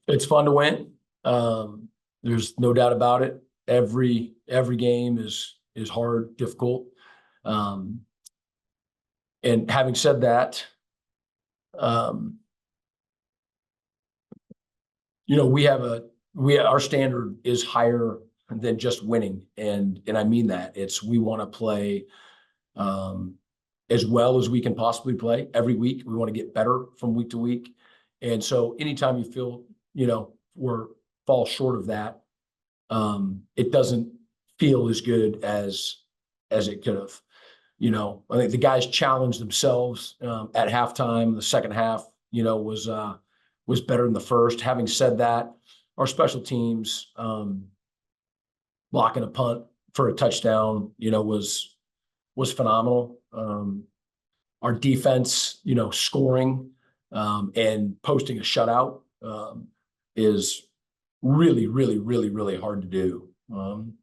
It's fun to win. There's no doubt about it. Every game is hard, difficult. And having said that, our standard is higher than just winning, and I mean that. We want to play as well as we can possibly play every week. We want to get better from week to week, and so anytime you feel we're fall short of that, it doesn't feel as good as it could have. I think the guys challenged themselves at halftime. The second half, was better than the first. Having said that, our special teams blocking a punt for a touchdown, was phenomenal. Our defense, scoring and posting a shutout is really, really, really, really hard to do. And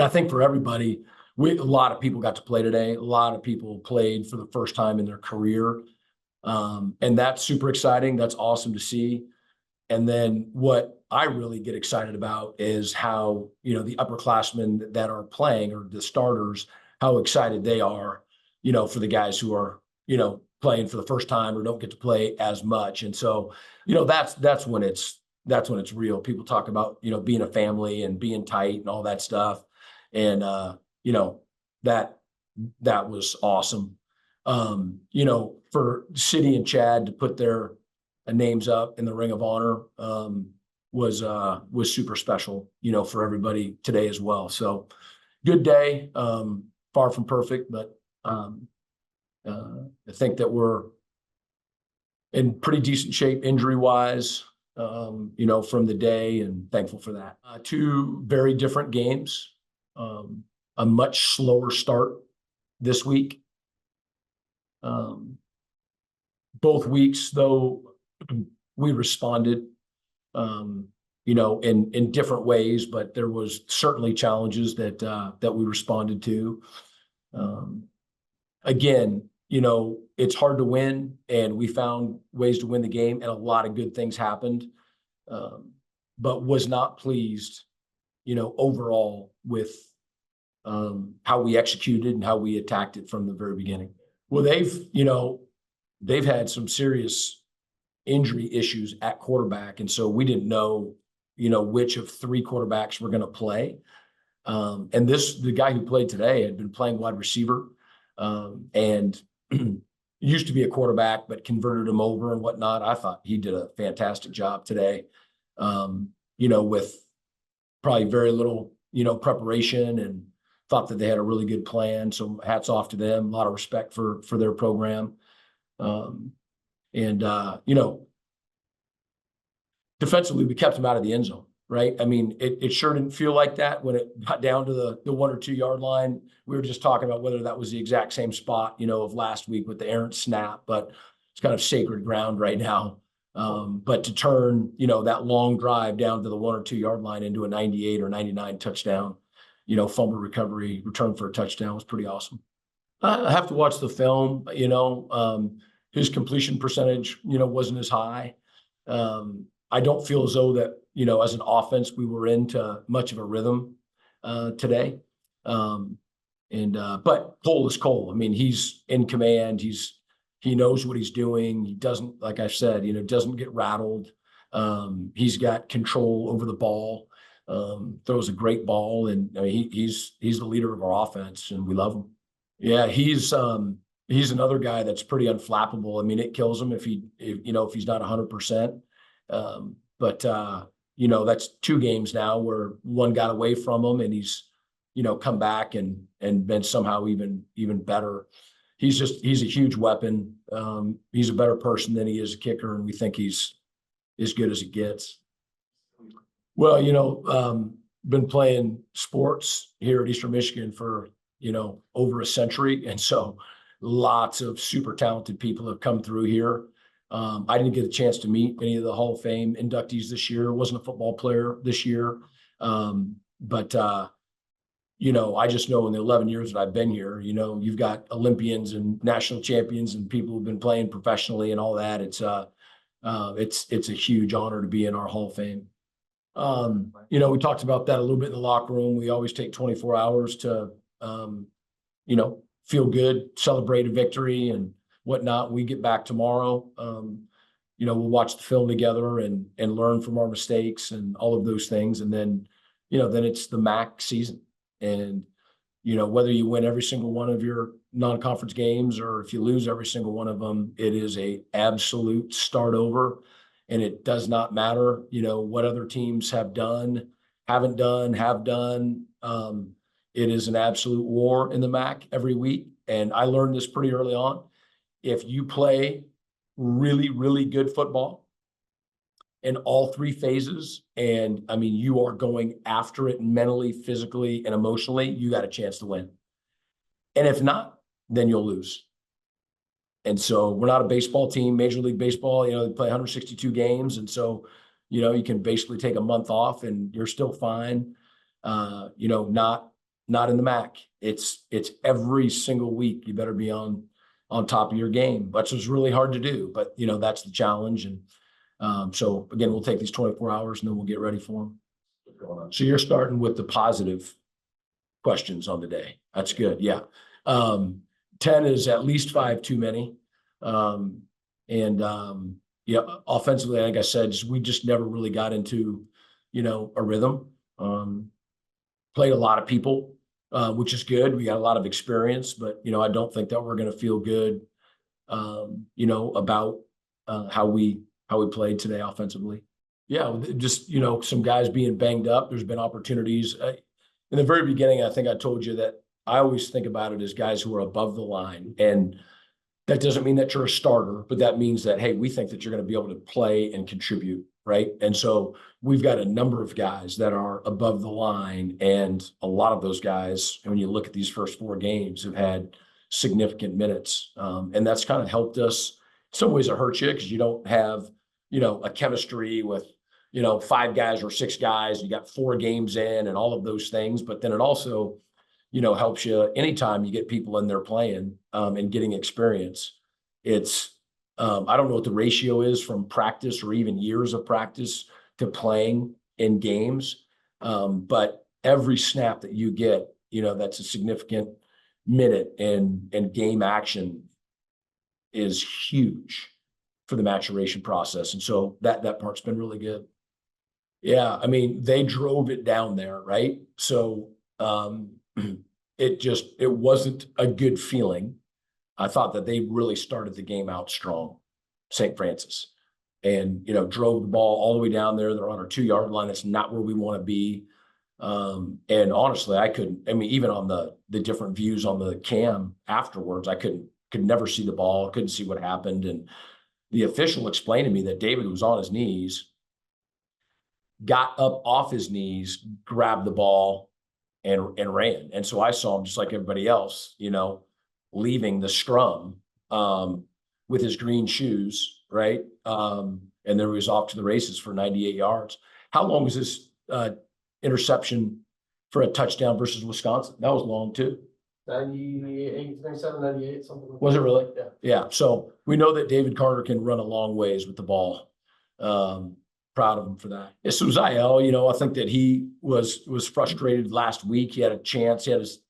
I think for everybody, a lot of people got to play today. A lot of people played for the first time in their career. And that's super exciting. That's awesome to see. And then what I really get excited about is how, the upperclassmen that are playing, or the starters, how excited they are, for the guys who are, playing for the first time or don't get to play as much. And so, that's when it's real. People talk about, being a family and being tight and all that stuff. And, that was awesome. For City and Chad to put their names up in the Ring of Honor was super special, for everybody today as well. So good day, far from perfect, but I think that we're in pretty decent shape injury-wise, from the day, and thankful for that. Two very different games, a much slower start this week. Both weeks, though, we responded, in different ways, but there was certainly challenges that we responded to. Again, it's hard to win, and we found ways to win the game, and a lot of good things happened, but was not pleased, overall with how we executed and how we attacked it from the very beginning. Well, they've had some serious injury issues at quarterback, and so we didn't know, which of three quarterbacks were going to play. And the guy who played today had been playing wide receiver, and used to be a quarterback, but converted him over and whatnot. I thought he did a fantastic job today, with probably very little, preparation, and thought that they had a really good plan. So hats off to them. A lot of respect for their program. Defensively, we kept him out of the end zone, right? I mean, it sure didn't feel like that when it got down to the 1 or 2 yard line. We were just talking about whether that was the exact same spot, of last week with the errant snap, but it's kind of sacred ground right now. But to turn, that long drive down to the 1 or 2 yard line into a 98 or 99 touchdown, fumble recovery, return for a touchdown, was pretty awesome. I have to watch the film. His completion percentage, wasn't as high. I don't feel as though that, as an offense, we were into much of a rhythm today. But Cole is Cole. I mean, he's in command. He knows what he's doing. He doesn't, like I said, doesn't get rattled. He's got control over the ball. Throws a great ball, and I mean, he's the leader of our offense, and we love him. Yeah, he's another guy that's pretty unflappable. I mean, it kills him if he's not 100%. But that's 2 games now where one got away from him, and he's come back and been somehow even better. He's a huge weapon. He's a better person than he is a kicker, and we think he's as good as it gets. Well, been playing sports here at Eastern Michigan for, over a century. And so lots of super talented people have come through here. I didn't get a chance to meet any of the Hall of Fame inductees this year. Wasn't a football player this year. But I just know in the 11 years that I've been here, you've got Olympians and national champions and people who've been playing professionally and all that. It's It's a huge honor to be in our Hall of Fame. We talked about that a little bit in the locker room. We always take 24 hours to, feel good, celebrate a victory and whatnot. We get back tomorrow. We'll watch the film together and learn from our mistakes and all of those things. And then, then it's the MAC season. And, whether you win every single one of your non-conference games or if you lose every single one of them, it is a absolute start over. And it does not matter, what other teams have done, haven't done, have done. It is an absolute war in the MAC every week. And I learned this pretty early on. If you play really, really good football in all three phases, and I mean, you are going after it mentally, physically, and emotionally, you got a chance to win. And if not, then you'll lose. And so we're not a baseball team, Major League Baseball, they play 162 games. And so, you can basically take a month off and you're still fine. Not in the MAC. It's every single week. You better be on top of your game, which was really hard to do, but that's the challenge. And so again, we'll take these 24 hours and then we'll get ready for them. So you're starting with the positive questions on the day. That's good. Yeah. 10 is at least 5 too many. Offensively, like I said, we just never really got into, a rhythm. Played a lot of people, which is good. We got a lot of experience, but, I don't think that we're going to feel good, about how we played today offensively. Yeah, just, some guys being banged up. There's been opportunities. In the very beginning, I think I told you that I always think about it as guys who are above the line. And that doesn't mean that you're a starter, but that means that, hey, we think that you're going to be able to play and contribute, right? And so we've got a number of guys that are above the line. And a lot of those guys, when you look at these first 4 games, have had significant minutes. And that's kind of helped us. In some ways it hurts you because you don't have, a chemistry with, 5 guys or 6 guys. You got 4 games in and all of those things. But then it also, helps you anytime you get people in there playing and getting experience. It's, I don't know what the ratio is from practice or even years of practice to playing in games. But every snap that you get, that's a significant minute and game action is huge for the maturation process. And so that part's been really good. Yeah. I mean, they drove it down there, right? So, it wasn't a good feeling. I thought that they really started the game out strong, St. Francis, and, drove the ball all the way down there. They're on our 2-yard line. That's not where we want to be. And honestly, even on the different views on the cam afterwards, I could never see the ball, couldn't see what happened. And the official explained to me that David was on his knees, got up off his knees, grabbed the ball, and ran. And so I saw him just like everybody else, leaving the scrum with his green shoes, right? And then he was off to the races for 98 yards. How long was this interception for a touchdown versus Wisconsin? That was long too. 98, 97, 98, something like that. Was it really? Yeah. Yeah. So we know that David Carter can run a long ways with the ball. Proud of him for that. As soon as I think that he was frustrated last week. He had a chance. He had his,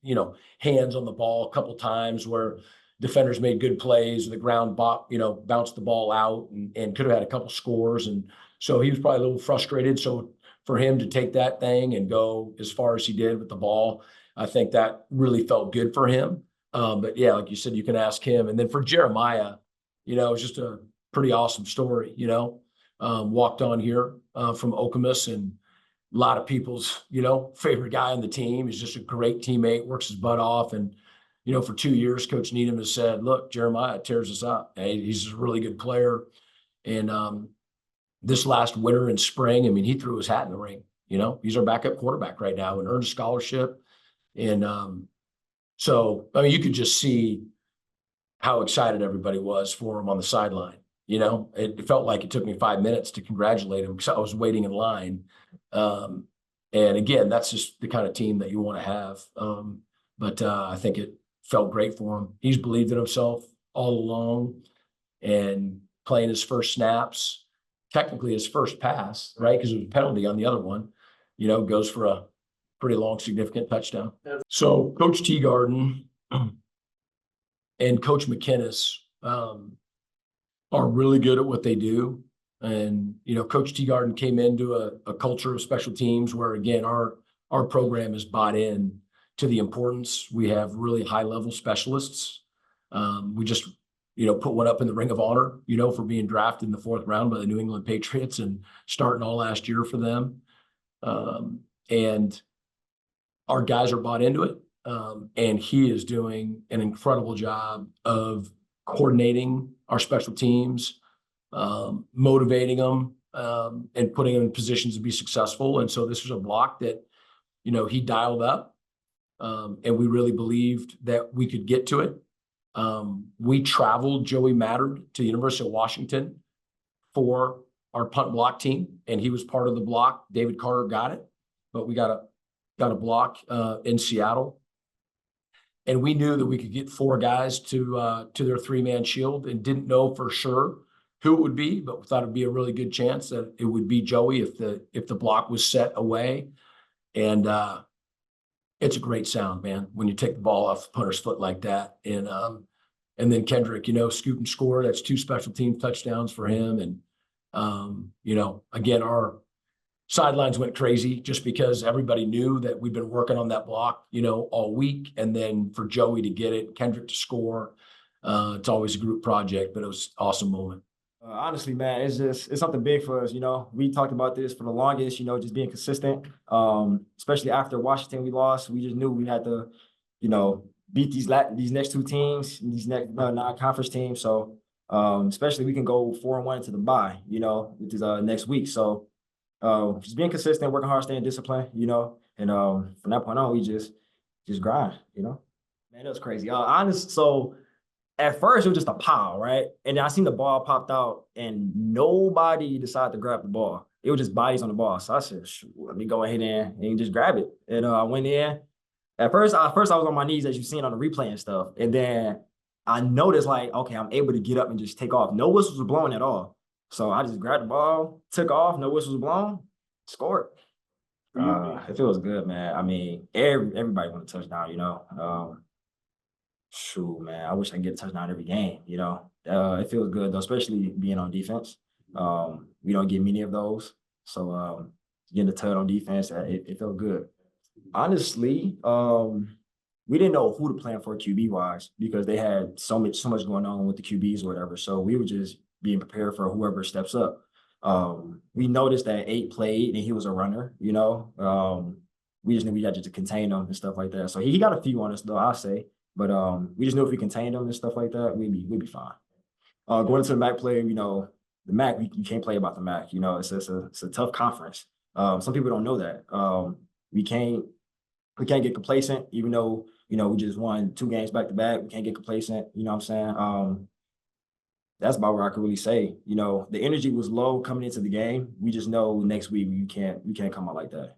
hands on the ball a couple times where defenders made good plays. The ground bounced the ball out and could have had a couple scores. And so he was probably a little frustrated. So for him to take that thing and go as far as he did with the ball, I think that really felt good for him. But yeah, like you said, you can ask him. And then for Jeremiah, it was just a pretty awesome story, walked on here from Okemos, and a lot of people's, favorite guy on the team. He's just a great teammate, works his butt off. And, for 2 years, Coach Needham has said, look, Jeremiah tears us up. Hey, he's a really good player. And this last winter and spring, he threw his hat in the ring. He's our backup quarterback right now and earned a scholarship. And so, you could just see how excited everybody was for him on the sideline. It felt like it took me 5 minutes to congratulate him because I was waiting in line. And again, that's just the kind of team that you want to have. But I think it felt great for him. He's believed in himself all along, and playing his first snaps, technically his first pass, right? Because it was a penalty on the other one, goes for a pretty long, significant touchdown. So Coach Teagarden and Coach McKinnis are really good at what they do. And, Coach Teagarden came into a culture of special teams where, again, our program is bought in to the importance. We have really high-level specialists. We just, put one up in the Ring of Honor, for being drafted in the 4th round by the New England Patriots and starting all last year for them. And our guys are bought into it. And he is doing an incredible job of coordinating our special teams, motivating them, and putting them in positions to be successful. And so this was a block that, he dialed up, and we really believed that we could get to it. We traveled Joey Mattard to the University of Washington for our punt block team, and he was part of the block. David Carter got it, but we got a block in Seattle. And we knew that we could get 4 guys to their 3-man shield, and didn't know for sure who it would be, but we thought it'd be a really good chance that it would be Joey if the block was set away. And it's a great sound, man, when you take the ball off the punter's foot like that. And then Kendrick, scoop and score. That's 2 special team touchdowns for him. And again, our sidelines went crazy just because everybody knew that we've been working on that block, all week. And then for Joey to get it, Kendrick to score, it's always a group project, but it was an awesome moment. Honestly, man, it's something big for us. We talked about this for the longest, just being consistent, especially after Washington, we lost. We just knew we had to, beat these next 2 teams, these next non-conference teams. So especially we can go 4-1 into the bye, which is next week. So just being consistent, working hard, staying disciplined, and from that point on, we just grind, Man, it was crazy. So at first it was just a pile, right? And then I seen the ball popped out and nobody decided to grab the ball. It was just bodies on the ball. So I said, let me go ahead and just grab it. And I went in. At first I was on my knees, as you've seen on the replay and stuff. And then I noticed, like, okay, I'm able to get up and just take off. No whistles were blowing at all. So I just grabbed the ball, took off, no whistles blown, scored. It feels good, man. I mean, everybody want a touchdown, Shoot, man, I wish I could get a touchdown every game, It feels good, though, especially being on defense. We don't get many of those. So getting a touchdown on defense, it felt good. Honestly, we didn't know who to plan for QB-wise because they had so much going on with the QBs or whatever. So we were just being prepared for whoever steps up. We noticed that 8 played and he was a runner, We just knew we had to contain him and stuff like that. So he got a few on us, though, I'll say. But we just knew if we contained them and stuff like that, we'd be fine. Going into the MAC play, the MAC, you can't play about the MAC. It's a tough conference. Some people don't know that. We can't get complacent, even though, we just won 2 games back to back. We can't get complacent, you know what I'm saying? That's about where I could really say, the energy was low coming into the game. We just know next week we can't come out like that.